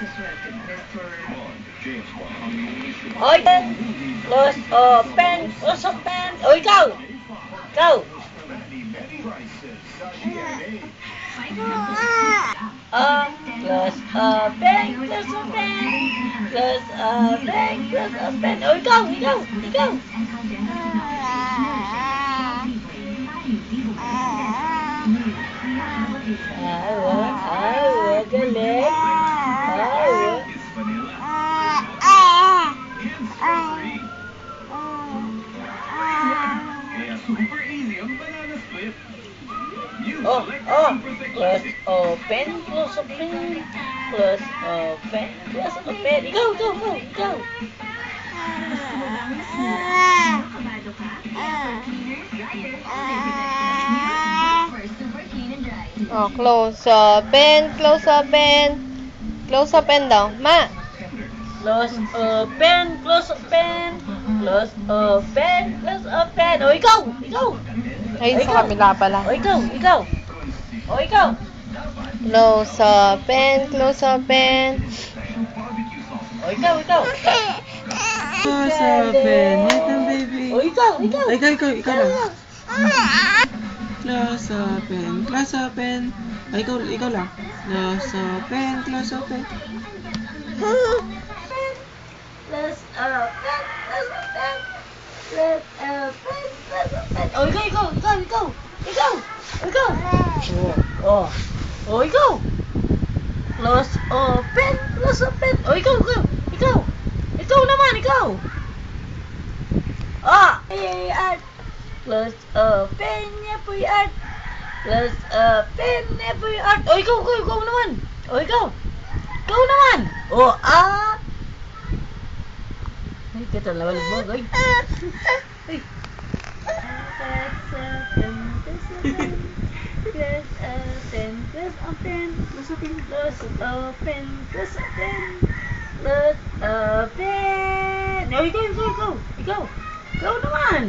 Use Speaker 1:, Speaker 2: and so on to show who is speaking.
Speaker 1: Oy, close open, close open. Oy, ikaw! Ikaw! Close open, close open. Close open, close open. Oy, ikaw! Ikaw! Ikaw! Galing. Close open, close open. Close open, close open. Ikaw, ikaw, ikaw, ikaw.
Speaker 2: Oh, close open, close open. Close open daw. Ma!
Speaker 1: Close open, close open. Close open, close open. O, ikaw! Ikaw!
Speaker 2: Ay, sa kabila pala.
Speaker 1: O, ikaw! Ikaw! O, ikaw!
Speaker 2: Close open, close open.
Speaker 1: O, ikaw! Ikaw!
Speaker 3: Close open. Wait lang, baby.
Speaker 1: O, ikaw! Ikaw!
Speaker 3: Ay, ikaw lang. Close open, close open. Ay, ikaw lang. Close open, close open.
Speaker 1: Close open, close open. Close open, close open. O, ikaw! Ikaw! Ikaw! Ikaw! Ikaw! Ikaw! O, o, ikaw! Close open, close open. O, ikaw! Ikaw! Ikaw! Ikaw naman! Ikaw! Art! Close open niya po yung art. Close open niya po yung art. O, ikaw naman. O, ikaw. Ikaw naman. O, Ay, kita na walang bagay. Ay. Close open. Close open. Close open. Close open. Close open. Close open. O, ikaw. Ikaw naman.